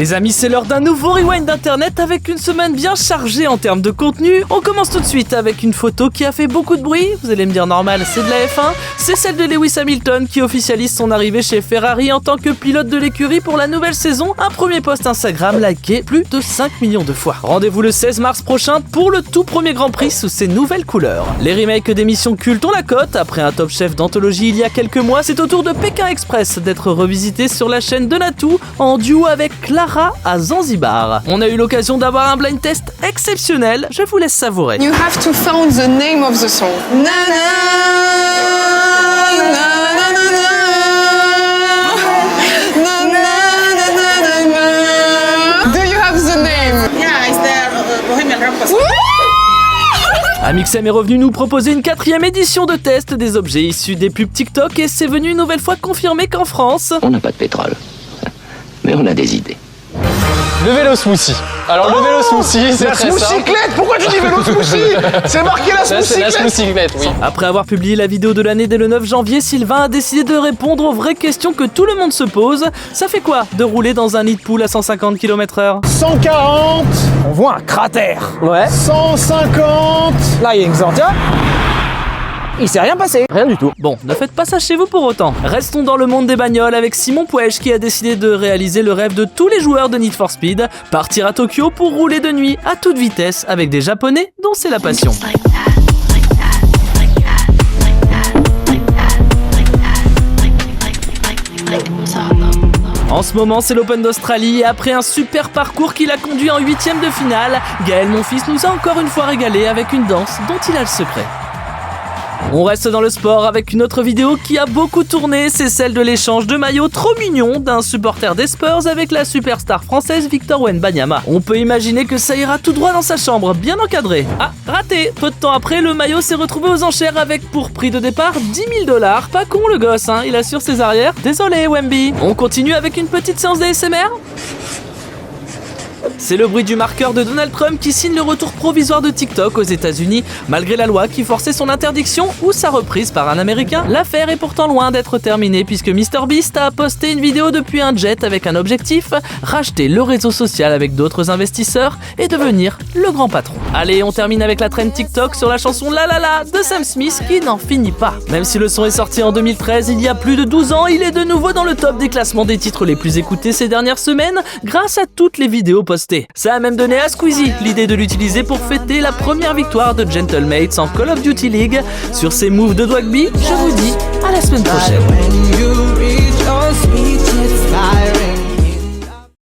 Les amis, c'est l'heure d'un nouveau rewind d'internet avec une semaine bien chargée en termes de contenu. On commence tout de suite avec une photo qui a fait beaucoup de bruit. Vous allez me dire normal, c'est de la F1. C'est celle de Lewis Hamilton qui officialise son arrivée chez Ferrari en tant que pilote de l'écurie pour la nouvelle saison. Un premier post Instagram liké plus de 5 millions de fois. Rendez-vous le 16 mars prochain pour le tout premier Grand Prix sous ses nouvelles couleurs. Les remakes d'émissions cultes ont la cote. Après un Top Chef d'anthologie il y a quelques mois, c'est au tour de Pékin Express d'être revisité sur la chaîne de Natou en duo avec Clara à Zanzibar. On a eu l'occasion d'avoir un blind test exceptionnel, je vous laisse savourer. You have to find the name of the song. Na, na, na, na, na, na. Do you have the name? Yeah, it's the Bohemian Rhapsody. Amixem est revenu nous proposer une 4e édition de test des objets issus des pubs TikTok et c'est venu une nouvelle fois confirmer qu'en France... On n'a pas de pétrole, mais on a des idées. Le vélo smoothie. Alors le vélo smoothie, c'est très simple. Smoothieclette. Pourquoi tu dis vélo smoothie? C'est marqué la Ça, c'est la smoothieclette. smoothieclette, oui. Après avoir publié la vidéo de l'année dès le 9 janvier, Sylvain a décidé de répondre aux vraies questions que tout le monde se pose. Ça fait quoi de rouler dans un nid de poule à 150 km/h? 140, On voit un cratère. Ouais. 150. Là, il y a une Xantia. Il s'est rien passé. Rien du tout. Bon, ne faites pas ça chez vous pour autant. Restons dans le monde des bagnoles avec Simon Puech qui a décidé de réaliser le rêve de tous les joueurs de Need for Speed, partir à Tokyo pour rouler de nuit à toute vitesse avec des Japonais dont c'est la passion. En ce moment, c'est l'Open d'Australie et après un super parcours qui l'a conduit en 8e de finale, Gaël Monfils nous a encore une fois régalé avec une danse dont il a le secret. On reste dans le sport avec une autre vidéo qui a beaucoup tourné, c'est celle de l'échange de maillots trop mignon d'un supporter des Spurs avec la superstar française Victor Wembanyama. On peut imaginer que ça ira tout droit dans sa chambre, bien encadré. Ah, raté! Peu de temps après, le maillot s'est retrouvé aux enchères avec pour prix de départ 10 000 $. Pas con le gosse, hein, il assure ses arrières. Désolé Wemby. On continue avec une petite séance d'ASMR. C'est le bruit du marqueur de Donald Trump qui signe le retour provisoire de TikTok aux États-Unis, malgré la loi qui forçait son interdiction ou sa reprise par un Américain. L'affaire est pourtant loin d'être terminée puisque MrBeast a posté une vidéo depuis un jet avec un objectif, racheter le réseau social avec d'autres investisseurs et devenir le grand patron. Allez, on termine avec la trend TikTok sur la chanson La La La de Sam Smith qui n'en finit pas. Même si le son est sorti en 2013, il y a plus de 12 ans, il est de nouveau dans le top des classements des titres les plus écoutés ces dernières semaines grâce à toutes les vidéos postées. Ça a même donné à Squeezie l'idée de l'utiliser pour fêter la première victoire de Gentlemates en Call of Duty League. Sur ces moves de Dwagby, je vous dis à la semaine prochaine.